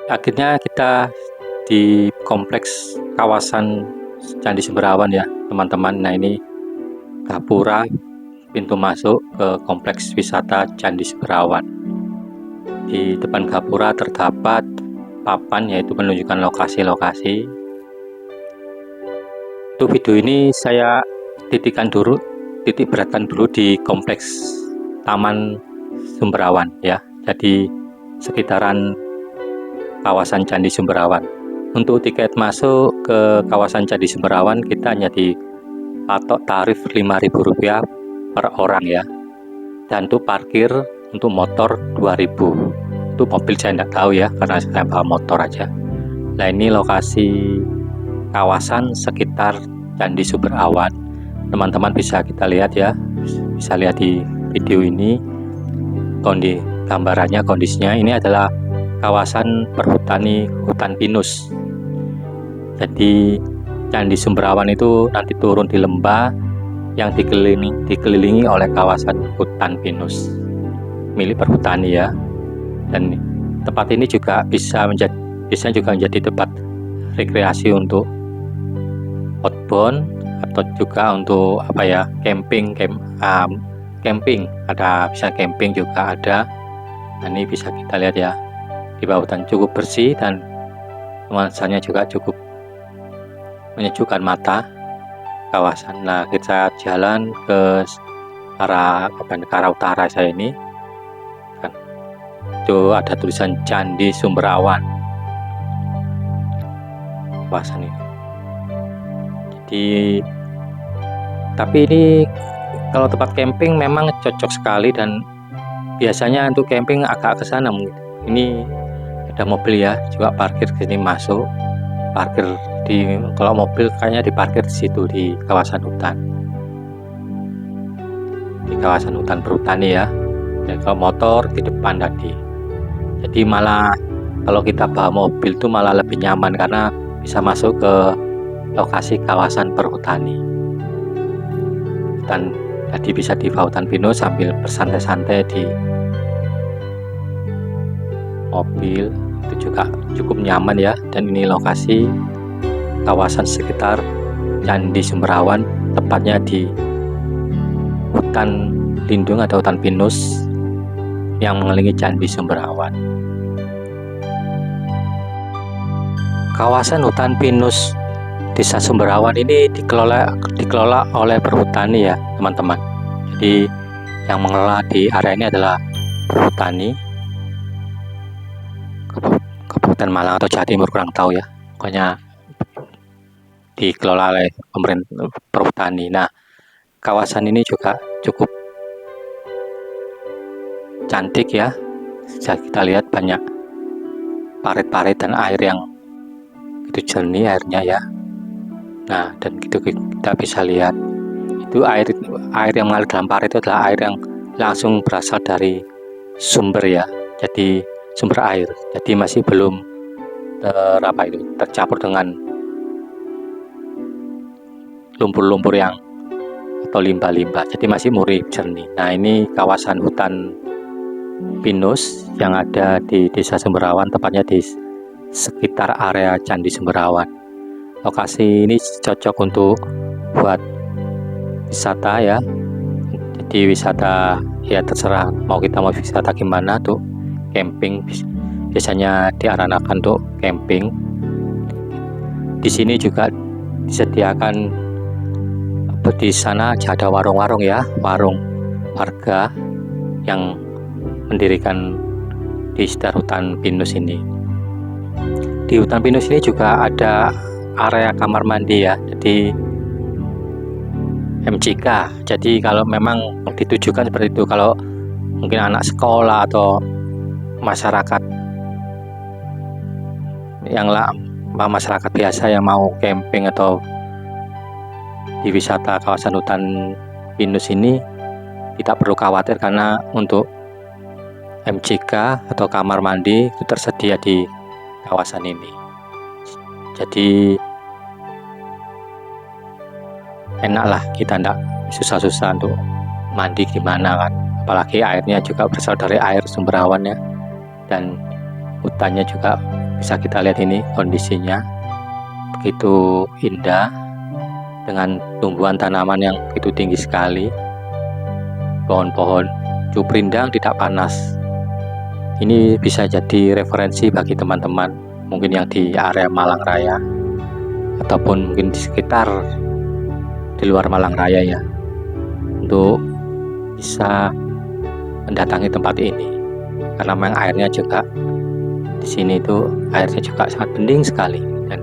Akhirnya kita di kompleks kawasan Candi Semberawan ya teman-teman. Nah, ini gapura pintu masuk ke kompleks wisata Candi Semberawan. Di depan gapura terdapat papan yaitu menunjukkan lokasi-lokasi. Untuk video ini saya titik beratkan dulu di kompleks Taman Semberawan ya. Jadi sekitaran kawasan Candi Semberawan. Untuk tiket masuk ke kawasan Candi Semberawan kita hanya dipatok tarif Rp5.000 per orang ya. Dan untuk parkir untuk motor 2.000. Untuk mobil saya tidak tahu ya, karena saya bawa motor aja. Nah, ini lokasi kawasan sekitar Candi Semberawan. Teman-teman bisa kita lihat ya, bisa lihat di video ini gambarannya, kondisinya. Ini adalah kawasan perhutani hutan pinus. Jadi Candi Semberawan itu nanti turun di lembah yang dikelilingi oleh kawasan hutan pinus milik perhutani ya. Dan tempat ini juga bisa juga menjadi tempat rekreasi untuk outbound atau juga untuk camping ada, bisa camping juga ada. Nah, ini bisa kita lihat ya, di bawah hutan cukup bersih dan nuansanya juga cukup menyejukkan mata kawasan. Nah, kita jalan ke arah utara saya ini kan, itu ada tulisan Candi Semberawan kawasan ini. Tapi ini kalau tempat camping memang cocok sekali, dan biasanya untuk camping agak ke sana. Ini ada mobil ya, juga parkir ke sini, masuk parkir kalau mobil kayaknya diparkir di situ di kawasan hutan, perhutani ya. Dan kalau motor di depan tadi. Jadi malah kalau kita bawa mobil itu malah lebih nyaman karena bisa masuk ke lokasi kawasan perhutani. Dan jadi bisa di hutan pinus sambil bersantai-santai di mobil, itu juga cukup nyaman ya. Dan ini lokasi kawasan sekitar Candi Semberawan, tepatnya di hutan lindung atau hutan pinus yang mengelilingi Candi Semberawan. Kawasan hutan pinus Desa Semberawan ini dikelola oleh perhutani ya teman-teman. Jadi yang mengelola di area ini adalah perhutani Kabupaten Malang atau Jawa Timur, kurang tahu ya. Pokoknya dikelola oleh pemerintah perhutani. Nah, kawasan ini juga cukup cantik ya. Bisa kita lihat banyak parit-parit dan air yang itu jernih airnya ya. Nah, dan gitu kita bisa lihat itu air yang mengalir dalam parit itu adalah air yang langsung berasal dari sumber ya. Jadi sumber air. Jadi masih belum tercampur dengan lumpur-lumpur atau limbah-limbah. Jadi masih murni jernih. Nah, ini kawasan hutan pinus yang ada di Desa Semberawan, tepatnya di sekitar area Candi Semberawan. Lokasi ini cocok untuk buat wisata ya. Jadi wisata ya terserah mau wisata gimana tuh. Camping biasanya diarahkan untuk camping. Di sini juga disediakan, di sana ada warung-warung ya, warung warga yang mendirikan di sekitar hutan pinus ini. Di hutan pinus ini juga ada area kamar mandi ya, jadi MCK. Jadi kalau memang ditujukan seperti itu, kalau mungkin anak sekolah atau masyarakat masyarakat biasa yang mau camping atau di wisata kawasan hutan pinus ini tidak perlu khawatir, karena untuk MCK atau kamar mandi itu tersedia di kawasan ini. Jadi enaklah, kita tidak susah-susah untuk mandi gimana kan. Apalagi airnya juga berasal dari air Semberawan ya, dan hutannya juga Bisa kita lihat ini kondisinya begitu indah dengan tumbuhan tanaman yang begitu tinggi sekali, pohon-pohon cuprindang tidak panas. Ini bisa jadi referensi bagi teman-teman mungkin yang di area Malang Raya ataupun mungkin di sekitar di luar Malang Raya ya, untuk bisa mendatangi tempat ini karena memang airnya juga di sini itu airnya juga sangat bening sekali dan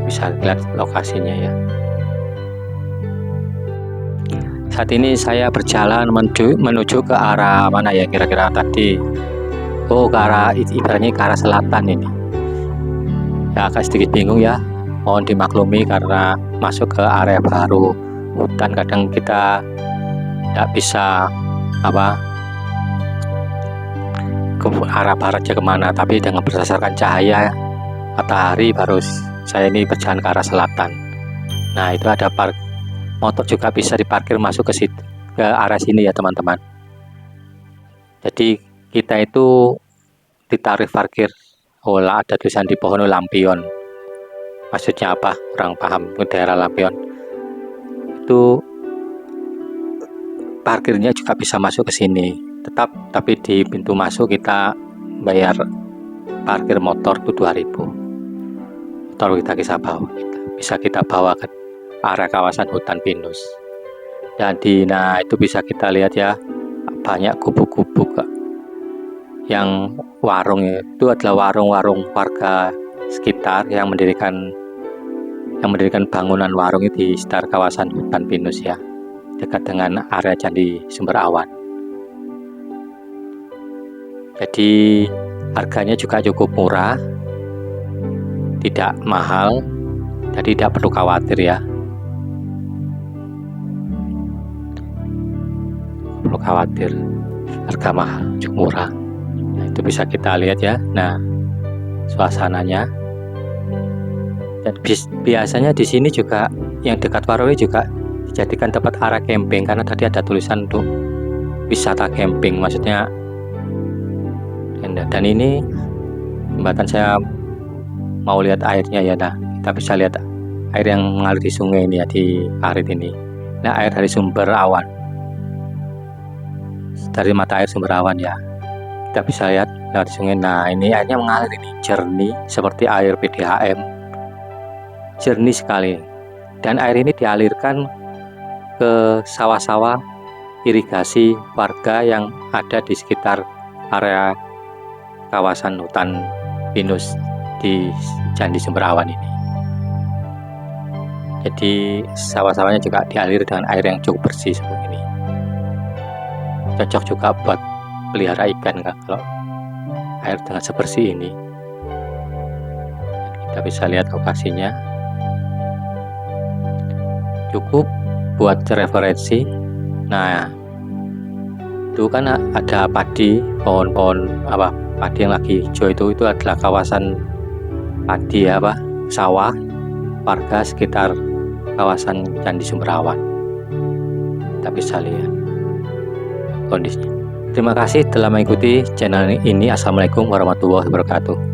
bisa lihat lokasinya ya. Saat ini saya berjalan menuju ke arah mana ya kira-kira tadi? Oh, ke arah ibaratnya ke arah selatan ini. Ya agak sedikit bingung ya. Mohon dimaklumi karena masuk ke area baru hutan kadang kita tidak bisa ke arah baratnya kemana, tapi dengan berdasarkan cahaya matahari baru saya ini berjalan ke arah selatan. Nah itu ada motor juga bisa diparkir masuk ke arah sini ya teman-teman. Jadi kita itu ditarif parkir. Oh lah, ada tulisan di pohon lampion. Maksudnya apa? Kurang paham ke daerah lampion. Itu parkirnya juga bisa masuk ke sini. Tapi di pintu masuk kita bayar parkir motor itu 2.000. Motor kita bisa kita bawa ke area kawasan hutan pinus. Jadi nah itu bisa kita lihat ya, banyak gubuk-gubuk yang warung itu adalah warung-warung warga sekitar yang mendirikan bangunan warung itu di sekitar kawasan hutan pinus ya, dekat dengan area Candi Sumberawan. Jadi harganya juga cukup murah, tidak mahal, jadi tidak perlu khawatir ya. Perlu khawatir harga mahal, cukup murah. Nah, itu bisa kita lihat ya. Nah, suasananya. Dan biasanya di sini juga yang dekat warung ini juga dijadikan tempat area camping karena tadi ada tulisan untuk wisata camping, maksudnya. Dan ini jembatan saya mau lihat airnya ya. Nah, kita bisa lihat air yang mengalir di sungai ini ya, di parit ini. Nah, air dari sumber awan. Dari mata air sumber awan ya, kita bisa lihat lewat sungai. Nah ini airnya mengalir ini jernih seperti air PDAM, jernih sekali. Dan air ini dialirkan ke sawah-sawah irigasi warga yang ada di sekitar area kawasan hutan pinus di Candi Sumberawan ini. Jadi sawah-sawahnya juga dialir dengan air yang cukup bersih seperti ini. Cocok juga buat pelihara ikan kan, kalau air dengan sebersih ini. Kita bisa lihat lokasinya, cukup buat referensi. Nah itu kan ada padi, pohon-pohon padi yang lagi hijau itu adalah kawasan padi sawah warga sekitar kawasan Candi Sumberawan. Kita bisa lihat kondisinya. Terima kasih telah mengikuti channel ini. Assalamualaikum warahmatullahi wabarakatuh.